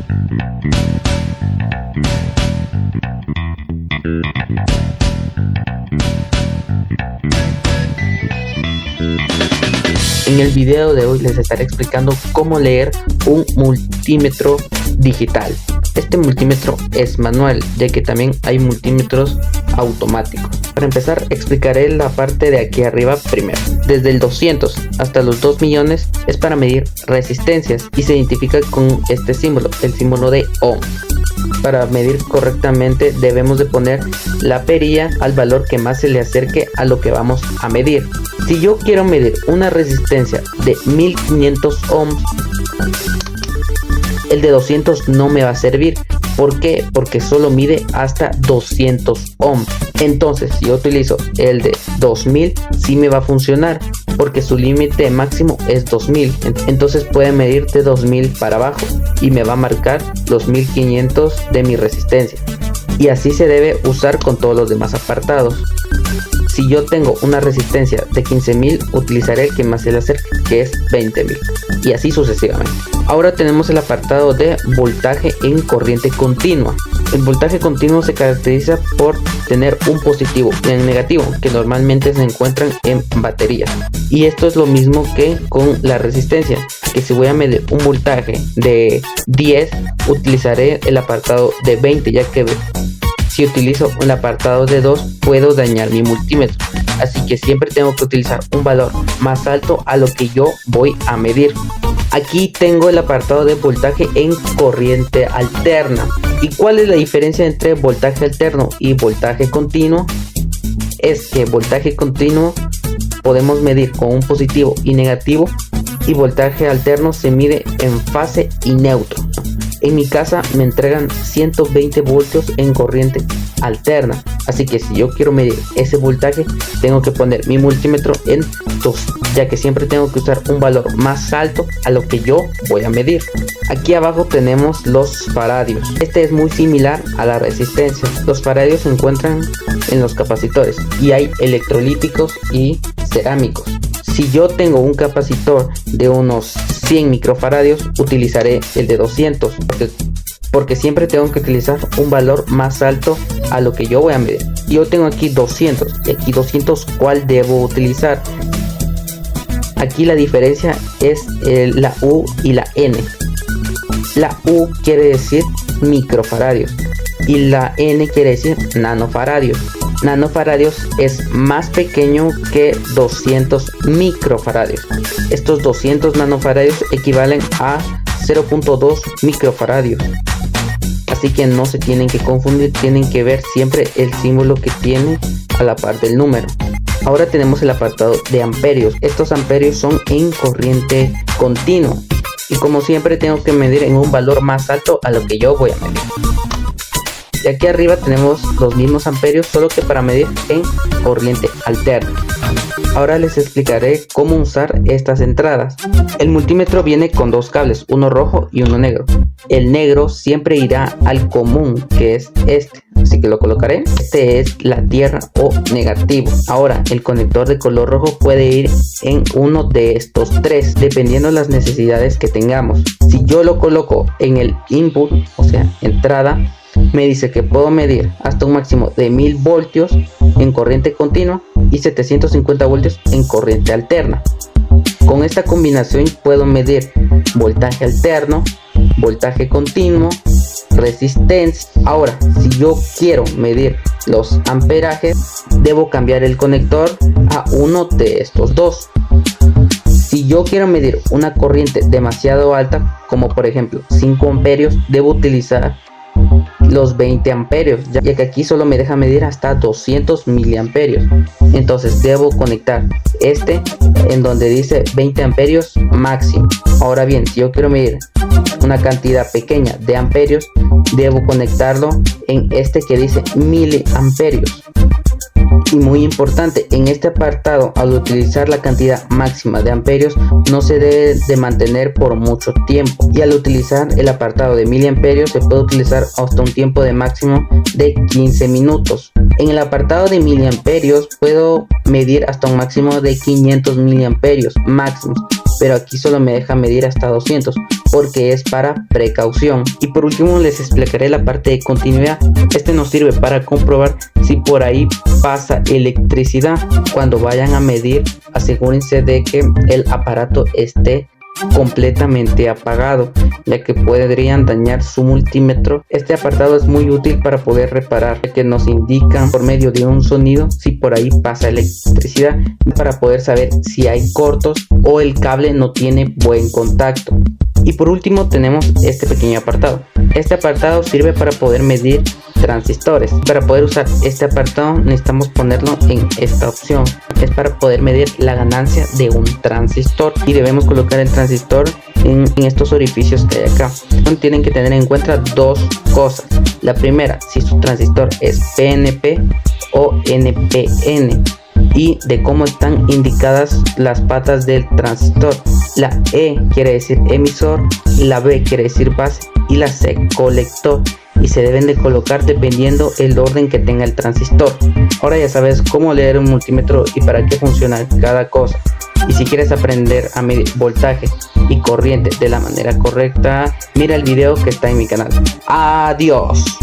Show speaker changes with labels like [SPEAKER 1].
[SPEAKER 1] En el video de hoy les estaré explicando cómo leer un multímetro digital. Este multímetro es manual, ya que también hay multímetros automáticos. Para empezar, explicaré la parte de aquí arriba primero. Desde el 200 hasta los 2 millones es para medir resistencias y se identifica con este símbolo, el símbolo de ohm. Para medir correctamente debemos de poner la perilla al valor que más se le acerque a lo que vamos a medir. Si yo quiero medir una resistencia de 1500 ohms, el de 200 no me va a servir. ¿Por qué? Porque solo mide hasta 200 ohms. Entonces, si yo utilizo el de 2000, sí me va a funcionar, porque su límite máximo es 2000. Entonces puede medir de 2000 para abajo y me va a marcar los 1500 de mi resistencia. Y así se debe usar con todos los demás apartados. Si yo tengo una resistencia de 15000, utilizaré el que más se le acerque, que es 20000, y así sucesivamente. Ahora tenemos el apartado de voltaje en corriente continua. El voltaje continuo se caracteriza por tener un positivo y un negativo, que normalmente se encuentran en baterías. Y esto es lo mismo que con la resistencia, que si voy a medir un voltaje de 10, utilizaré el apartado de 20, ya que si utilizo un apartado de 2 puedo dañar mi multímetro, así que siempre tengo que utilizar un valor más alto a lo que yo voy a medir. Aquí tengo el apartado de voltaje en corriente alterna. ¿Y cuál es la diferencia entre voltaje alterno y voltaje continuo? Es que voltaje continuo podemos medir con un positivo y negativo, y voltaje alterno se mide en fase y neutro. En mi casa me entregan 120 voltios en corriente alterna, así que si yo quiero medir ese voltaje tengo que poner mi multímetro en 2, ya que siempre tengo que usar un valor más alto a lo que yo voy a medir. Aquí abajo tenemos los faradios. Este es muy similar a la resistencia. Los faradios se encuentran en los capacitores y hay electrolíticos y cerámicos. Si yo tengo un capacitor de unos 100 microfaradios, utilizaré el de 200, porque siempre tengo que utilizar un valor más alto a lo que yo voy a medir. Yo tengo aquí 200, y aquí 200, ¿cuál debo utilizar? Aquí la diferencia es la U y la N. La U quiere decir microfaradios y la N quiere decir nanofaradios. Nanofaradios es más pequeño que 200 microfaradios. Estos 200 nanofaradios equivalen a 0.2 microfaradios. Así que no se tienen que confundir, tienen que ver siempre el símbolo que tiene a la par del número. Ahora tenemos el apartado de amperios. Estos amperios son en corriente continua. Y como siempre tengo que medir en un valor más alto a lo que yo voy a medir. Y aquí arriba tenemos los mismos amperios, solo que para medir en corriente alterna. Ahora les explicaré cómo usar estas entradas. El multímetro viene con dos cables, uno rojo y uno negro. El negro siempre irá al común, que es este, así que lo colocaré. Este es la tierra o negativo. Ahora el conector de color rojo puede ir en uno de estos tres, dependiendo de las necesidades que tengamos. Si yo lo coloco en el input, o sea, entrada, me dice que puedo medir hasta un máximo de 1000 voltios en corriente continua y 750 voltios en corriente alterna. Con esta combinación puedo medir voltaje alterno, voltaje continuo, resistencia. Ahora, si yo quiero medir los amperajes, debo cambiar el conector a uno de estos dos. Si yo quiero medir una corriente demasiado alta, como por ejemplo 5 amperios, debo utilizar los 20 amperios, ya que aquí solo me deja medir hasta 200 miliamperios. Entonces debo conectar este en donde dice 20 amperios máximo. Ahora bien, si yo quiero medir una cantidad pequeña de amperios, debo conectarlo en este que dice miliamperios. Y muy importante, en este apartado, al utilizar la cantidad máxima de amperios, no se debe de mantener por mucho tiempo. Y al utilizar el apartado de miliamperios, se puede utilizar hasta un tiempo de máximo de 15 minutos. En el apartado de miliamperios, puedo medir hasta un máximo de 500 miliamperios máximos. pero aquí solo me deja medir hasta 200 porque es para precaución. Y por último les explicaré la parte de continuidad. Este nos sirve para comprobar si por ahí pasa electricidad. Cuando vayan a medir, asegúrense de que el aparato esté completamente apagado, ya que podrían dañar su multímetro. Este apartado es muy útil para poder reparar, ya que nos indican por medio de un sonido si por ahí pasa electricidad, para poder saber si hay cortos o el cable no tiene buen contacto. Y por último tenemos este pequeño apartado. Este apartado sirve para poder medir transistores. Para poder usar este apartado necesitamos ponerlo en esta opción. Es para poder medir la ganancia de un transistor y debemos colocar el transistor en estos orificios que hay acá. Tienen que tener en cuenta dos cosas. La primera, si su transistor es PNP o NPN, y de cómo están indicadas las patas del transistor. La E quiere decir emisor, la B quiere decir base y la C colector, y se deben de colocar dependiendo el orden que tenga el transistor. Ahora ya sabes cómo leer un multímetro y para qué funciona cada cosa. Y si quieres aprender a medir voltaje y corriente de la manera correcta, mira el video que está en mi canal. Adiós.